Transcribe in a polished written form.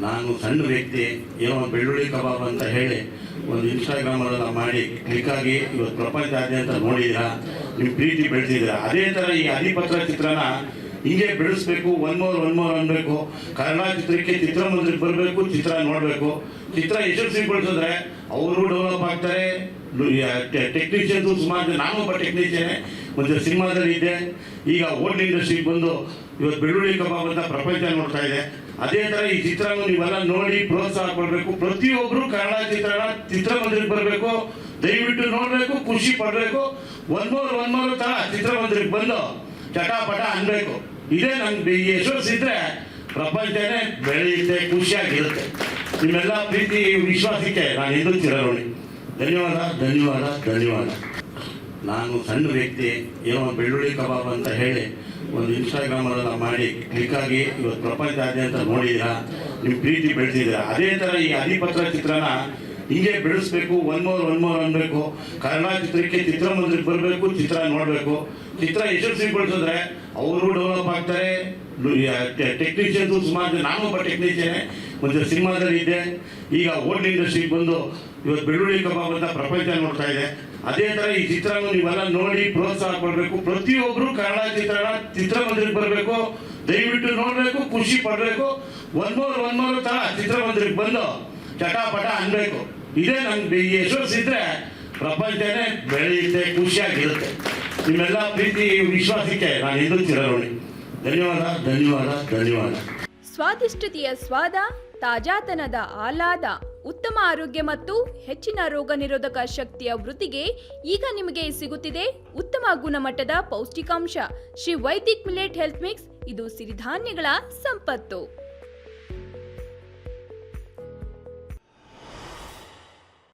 ನಾನು ಸಣ್ಣ ವ್ಯಕ್ತಿ ಏನೋ ಬೆಳ್ಳುಳ್ಳಿ ಕಬಾಬ್ ಅಂತ ಹೇಳಿ ಒಂದು ಇನ್ಸ್ಟಾಗ್ರಾಮಲ್ಲೆಲ್ಲ ಮಾಡಿ ಕ್ಲಿಕ್ಕಾಗಿ ಇವತ್ತು ಪ್ರಪಂಚಾದ್ಯಂತ ನೋಡಿದ್ದೀರಾ, ನಿಮ್ಮ ಪ್ರೀತಿ ಬೆಳೆಸಿದ್ದೀರಾ. ಅದೇ ಥರ ಈ ಅಧಿಪತ್ರ ಚಿತ್ರನ ಹಿಂಗೆ ಬೆಳೆಸ್ಬೇಕು, ಒನ್ ಮೋರ್ ಅನ್ಬೇಕು. ಕನ್ನಡ ಚಿತ್ರಕ್ಕೆ ಚಿತ್ರಮಂದಿರಕ್ಕೆ ಬರಬೇಕು, ಚಿತ್ರ ನೋಡಬೇಕು. ಚಿತ್ರ ಯಶಸ್ವಿಗೊಳಿಸಿದ್ರೆ ಅವರು ಡೆವಲಪ್ ಆಗ್ತಾರೆ. ಟೆಕ್ನಿಷಿಯನ್ಸು ಸುಮಾರು, ನಾನು ಒಬ್ಬ ಟೆಕ್ನಿಷಿಯನ್ನೇ, ಒಂದು ಸಿನಿಮಾದಲ್ಲಿ ಇದ್ದೆ. ಈಗ ಓಲ್ಡ್ ಇಂಡಸ್ಟ್ರಿಗೆ ಬಂದು ಇವತ್ತು ಬೆಳ್ಳುಳ್ಳಿ ಕಬಾಬ್ ಅಂತ ಪ್ರಪಂಚ ನೋಡ್ತಾ ಇದೆ. ಅದೇ ಥರ ಈ ಚಿತ್ರನ ನೀವೆಲ್ಲ ನೋಡಿ ಪ್ರೋತ್ಸಾಹ ಕೊಡಬೇಕು. ಪ್ರತಿಯೊಬ್ಬರು ಕನ್ನಡ ಚಿತ್ರನ ಚಿತ್ರಮಂದಿರಕ್ಕೆ ಬರಬೇಕು, ದಯವಿಟ್ಟು ನೋಡಬೇಕು, ಖುಷಿ ಪಡಬೇಕು. ಒನ್ ಮೋರ್ ಥರ ಚಿತ್ರಮಂದಿರಕ್ಕೆ ಬಂದು ಚಟಾಪಟ ಅನ್ಬೇಕು. ಇದೇ ನಮ್ಗೆ ಯಶಸ್ಸಿದ್ರೆ ಪ್ರಪಂಚನೇ ಬೆಳೆಯುತ್ತೆ, ಖುಷಿಯಾಗಿರುತ್ತೆ. ನಿಮ್ಮೆಲ್ಲ ಪ್ರೀತಿ ವಿಶ್ವಾಸಕ್ಕೆ ನಾನು ಎಂದೂ ಚಿರಋಣಿ. ಧನ್ಯವಾದ. ನಾನು ಸಣ್ಣ ವ್ಯಕ್ತಿ ಏನೋ ಬೆಳ್ಳುಳ್ಳಿ ಕಬಾಬ್ ಅಂತ ಹೇಳಿ ಒಂದು ಇನ್ಸ್ಟಾಗ್ರಾಮಲ್ಲೆಲ್ಲ ಮಾಡಿ ಕ್ಲಿಕ್ಕಾಗಿ ಇವತ್ತು ಪ್ರಪಂಚಾದ್ಯಂತ ನೋಡಿದ್ದೀರಾ, ನಿಮ್ಮ ಪ್ರೀತಿ ಬೆಳೆಸಿದ್ದೀರಾ. ಅದೇ ಥರ ಈ ಅಧಿಪತ್ರ ಚಿತ್ರನ ಹಿಂಗೆ ಬೆಳೆಸ್ಬೇಕು, ಒನ್ ಮೋರ್ ಅನ್ಬೇಕು. ಕನ್ನಡ ಚಿತ್ರಕ್ಕೆ ಚಿತ್ರಮಂದಿರಕ್ಕೆ ಬರಬೇಕು, ಚಿತ್ರ ನೋಡಬೇಕು. ಚಿತ್ರ ಯಶಸ್ವಿಗೊಳಿಸಿದ್ರೆ ಅವರು ಡೆವಲಪ್ ಆಗ್ತಾರೆ. ಟೆಕ್ನಿಷಿಯನ್ಸು ಸುಮಾರು, ನಾನು ಒಬ್ಬ ಟೆಕ್ನಿಷಿಯನ್ನೇ, ಒಂದು ಸಿನಿಮಾದಲ್ಲಿ ಇದ್ದೆ. ಈಗ ಓಲ್ಡ್ ಇಂಡಸ್ಟ್ರಿಗೆ ಬಂದು ಇವತ್ತು ಬೆಳ್ಳುಳ್ಳಿ ಕಬಾಬ್ ಅಂತ ಪ್ರಪಂಚ ನೋಡ್ತಾ ಇದೆ. ಅದೇ ಥರ ಈ ಚಿತ್ರನ ನೀವೆಲ್ಲ ನೋಡಿ ಪ್ರೋತ್ಸಾಹ ಕೊಡಬೇಕು. ಪ್ರತಿಯೊಬ್ಬರು ಕನ್ನಡ ಚಿತ್ರನ ಚಿತ್ರಮಂದಿರಕ್ಕೆ ಬರಬೇಕು, ದಯವಿಟ್ಟು ನೋಡಬೇಕು, ಖುಷಿ ಪಡಬೇಕು. ಒನ್ ಮೋರ್ ಥರ ಚಿತ್ರಮಂದಿರಕ್ಕೆ ಬಂದು ಚಟಾಪಟ ಅನ್ಬೇಕು. ಇದೇ ನಮ್ಗೆ ಯಶಸ್ಸಿದ್ರೆ ಪ್ರಪಂಚನೇ ಬೆಳೆಯುತ್ತೆ, ಖುಷಿಯಾಗಿರುತ್ತೆ. ನಿಮ್ಮೆಲ್ಲ ಪ್ರೀತಿ ವಿಶ್ವಾಸಕ್ಕೆ ನಾನು ಎಂದೂ ಚಿರಋಣಿ. ಧನ್ಯವಾದ. ಸ್ವಾದಿಷ್ಟತೆಯ ಸ್ವಾದ, ತಾಜಾತನದ ಆಹ್ಲಾದ, ಉತ್ತಮ ಆರೋಗ್ಯ ಮತ್ತು ಹೆಚ್ಚಿನ ರೋಗ ನಿರೋಧಕ ಶಕ್ತಿಯ ವೃದ್ಧಿಗೆ ಈಗ ನಿಮಗೆ ಸಿಗುತ್ತಿದೆ ಉತ್ತಮ ಗುಣಮಟ್ಟದ ಪೌಷ್ಟಿಕಾಂಶ. Shri Vaidik millet health mix. ಇದು ಸಿರಿಧಾನ್ಯಗಳ ಸಂಪತ್ತು.